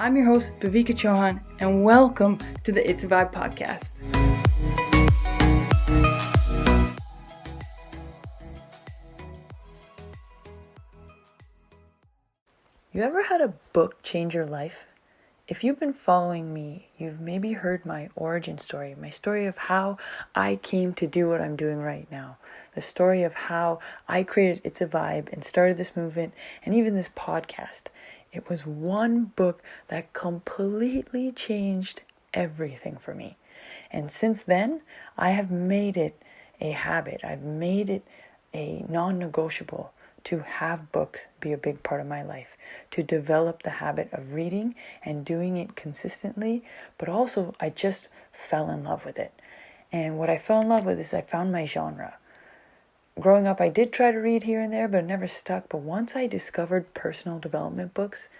I'm your host, Bhavika Chauhan, and welcome to the It's a Vibe podcast. You ever had a book change your life? If you've been following me, you've maybe heard my origin story, my story of how I came to do what I'm doing right now, the story of how I created It's a Vibe and started this movement and even this podcast. It was one book that completely changed everything for me. And since then, I have made it a habit. I've made it a non-negotiable to have books be a big part of my life, to develop the habit of reading and doing it consistently, but also I just fell in love with it. And what I fell in love with is I found my genre. Growing up, I did try to read here and there, but it never stuck. But once I discovered personal development books,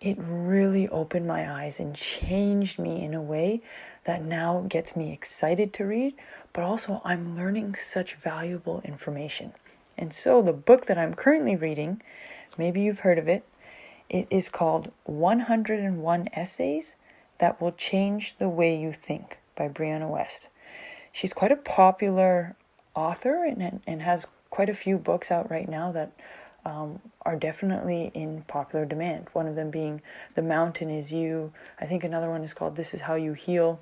it really opened my eyes and changed me in a way that now gets me excited to read, but also I'm learning such valuable information. And so the book that I'm currently reading, maybe you've heard of it, it is called 101 Essays That Will Change the Way You Think by Brianna Wiest. She's quite a popular author and has quite a few books out right now that are definitely in popular demand. One of them being The Mountain Is You. I think another one is called This Is How You Heal.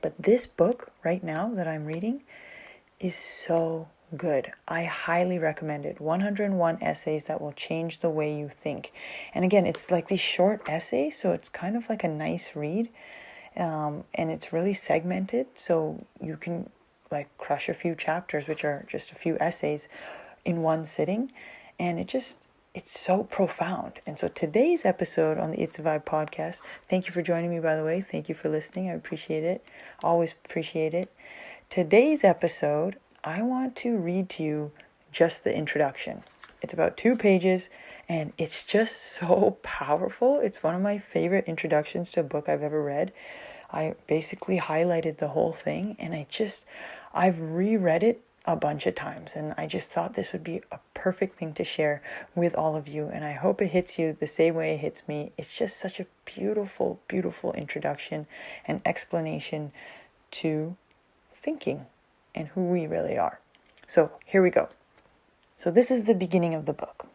But this book right now that I'm reading is so good. I highly recommend it. 101 Essays That Will Change the Way You Think. And again, it's like these short essays, so it's kind of like a nice read. And it's really segmented, so you can like crush a few chapters, which are just a few essays, in one sitting. And it's so profound. And so today's episode on the It's a Vibe podcast, thank you for joining me, by the way. Thank you for listening. I appreciate it. Always appreciate it. Today's episode, I want to read to you just the introduction. It's about 2 pages, and it's just so powerful. It's one of my favorite introductions to a book I've ever read. I basically highlighted the whole thing, and I've reread it a bunch of times, and I just thought this would be a perfect thing to share with all of you, and I hope it hits you the same way it hits me. It's just such a beautiful, beautiful introduction and explanation to thinking and who we really are. So here we go. So this is the beginning of the book.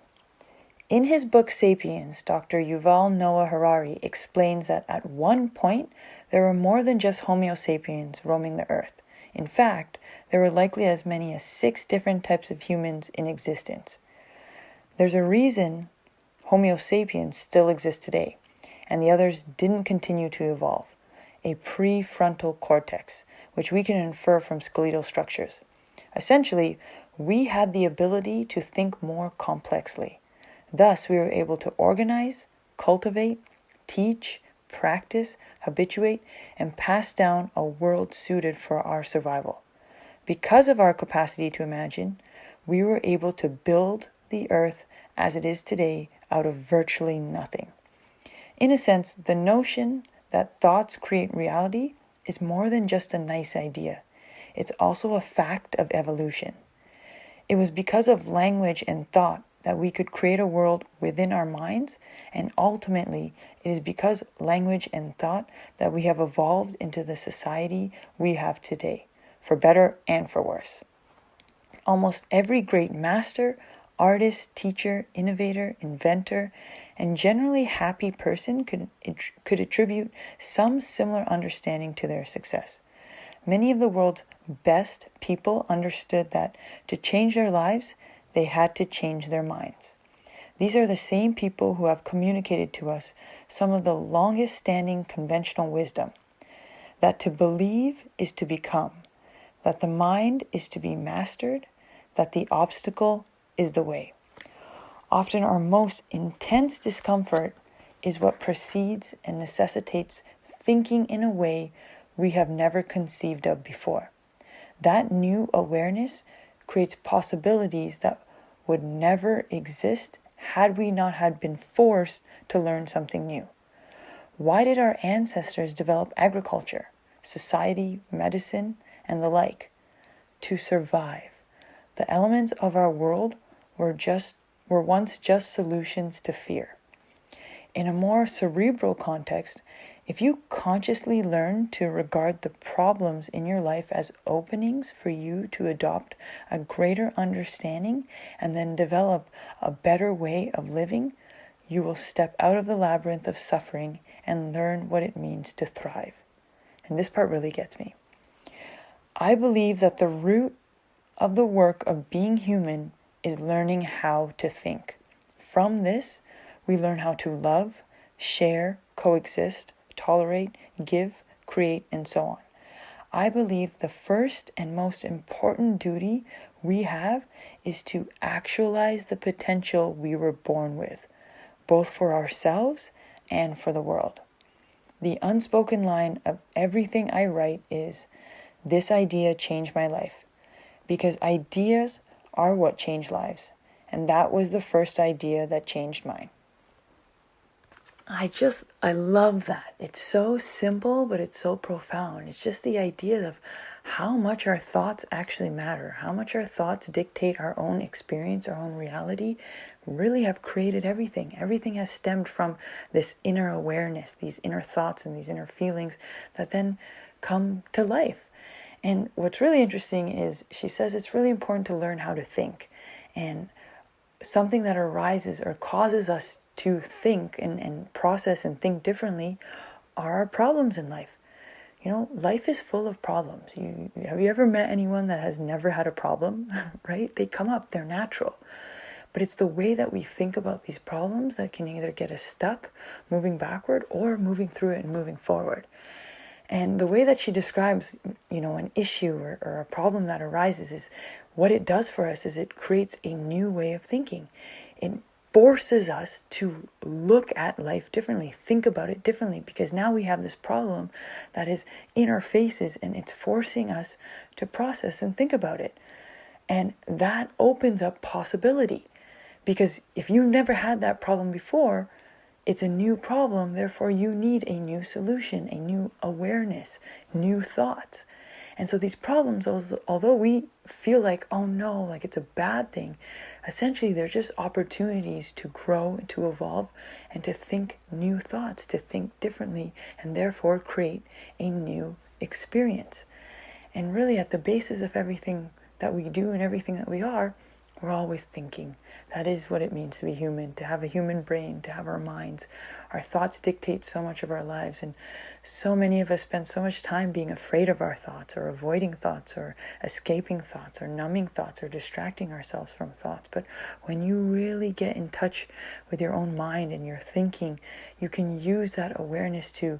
In his book Sapiens, Dr. Yuval Noah Harari explains that at one point there were more than just Homo sapiens roaming the earth. In fact, there were likely as many as 6 different types of humans in existence. There's a reason Homo sapiens still exist today, and the others didn't continue to evolve. A prefrontal cortex, which we can infer from skeletal structures. Essentially, we had the ability to think more complexly. Thus, we were able to organize, cultivate, teach, practice, habituate, and pass down a world suited for our survival. Because of our capacity to imagine, we were able to build the earth as it is today out of virtually nothing. In a sense, the notion that thoughts create reality is more than just a nice idea. It's also a fact of evolution. It was because of language and thought that we could create a world within our minds, and ultimately, it is because language and thought that we have evolved into the society we have today, for better and for worse. Almost every great master, artist, teacher, innovator, inventor, and generally happy person could attribute some similar understanding to their success. Many of the world's best people understood that to change their lives, they had to change their minds. These are the same people who have communicated to us some of the longest standing conventional wisdom. That to believe is to become. That the mind is to be mastered. That the obstacle is the way. Often our most intense discomfort is what precedes and necessitates thinking in a way we have never conceived of before. That new awareness creates possibilities that would never exist had we not had been forced to learn something new. Why did our ancestors develop agriculture, society, medicine, and the like? To survive. The elements of our world were once just solutions to fear. in a more cerebral context, if you consciously learn to regard the problems in your life as openings for you to adopt a greater understanding and then develop a better way of living, you will step out of the labyrinth of suffering and learn what it means to thrive. And this part really gets me. I believe that the root of the work of being human is learning how to think. From this, we learn how to love, share, coexist, tolerate, give, create, and so on. I believe the first and most important duty we have is to actualize the potential we were born with, both for ourselves and for the world. The unspoken line of everything I write is, "This idea changed my life," because ideas are what change lives, and that was the first idea that changed mine. I love that. It's so simple, but it's so profound. It's just the idea of how much our thoughts actually matter, how much our thoughts dictate our own experience, our own reality, really have created everything. Everything has stemmed from this inner awareness, these inner thoughts and these inner feelings that then come to life. And what's really interesting is she says it's really important to learn how to think. And something that arises or causes us to think and process and think differently are our problems in life. You know, life is full of problems. Have you ever met anyone that has never had a problem, right? They come up, they're natural. But it's the way that we think about these problems that can either get us stuck, moving backward, or moving through it and moving forward. And the way that she describes, an issue or a problem that arises is what it does for us is it creates a new way of thinking. It forces us to look at life differently, think about it differently, because now we have this problem that is in our faces and it's forcing us to process and think about it. And that opens up possibility, because if you never had that problem before, it's a new problem, therefore you need a new solution, a new awareness, new thoughts. And so these problems, although we feel like, oh no, like it's a bad thing, essentially they're just opportunities to grow, to evolve, and to think new thoughts, to think differently, and therefore create a new experience. And really at the basis of everything that we do and everything that we are, we're always thinking. That is what it means to be human, to have a human brain, to have our minds. Our thoughts dictate so much of our lives, and so many of us spend so much time being afraid of our thoughts, or avoiding thoughts, or escaping thoughts, or numbing thoughts, or distracting ourselves from thoughts. But when you really get in touch with your own mind and your thinking, you can use that awareness to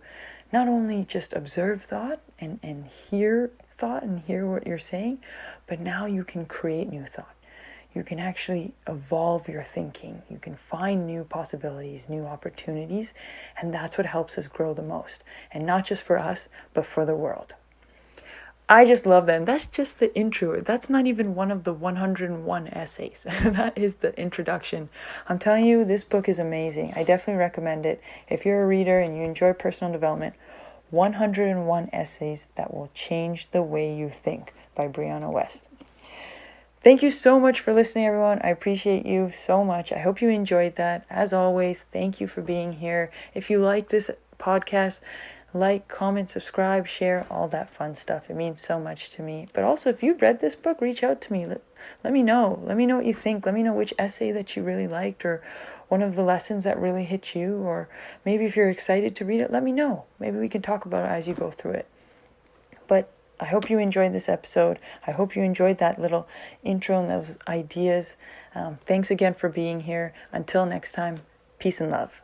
not only just observe thought and hear thought and hear what you're saying, but now you can create new thought. You can actually evolve your thinking. You can find new possibilities, new opportunities, and that's what helps us grow the most. And not just for us, but for the world. I just love that. And that's just the intro. That's not even one of the 101 essays. That is the introduction. I'm telling you, this book is amazing. I definitely recommend it. If you're a reader and you enjoy personal development, 101 Essays That Will Change the Way You Think by Brianna Wiest. Thank you so much for listening, everyone. I appreciate you so much. I hope you enjoyed that. As always, thank you for being here. If you like this podcast, like, comment, subscribe, share, all that fun stuff. It means so much to me. But also, if you've read this book, reach out to me. Let me know. Let me know what you think. Let me know which essay that you really liked, or one of the lessons that really hit you, or maybe if you're excited to read it, let me know. Maybe we can talk about it as you go through it. But I hope you enjoyed this episode. I hope you enjoyed that little intro and those ideas. Thanks again for being here. Until next time, peace and love.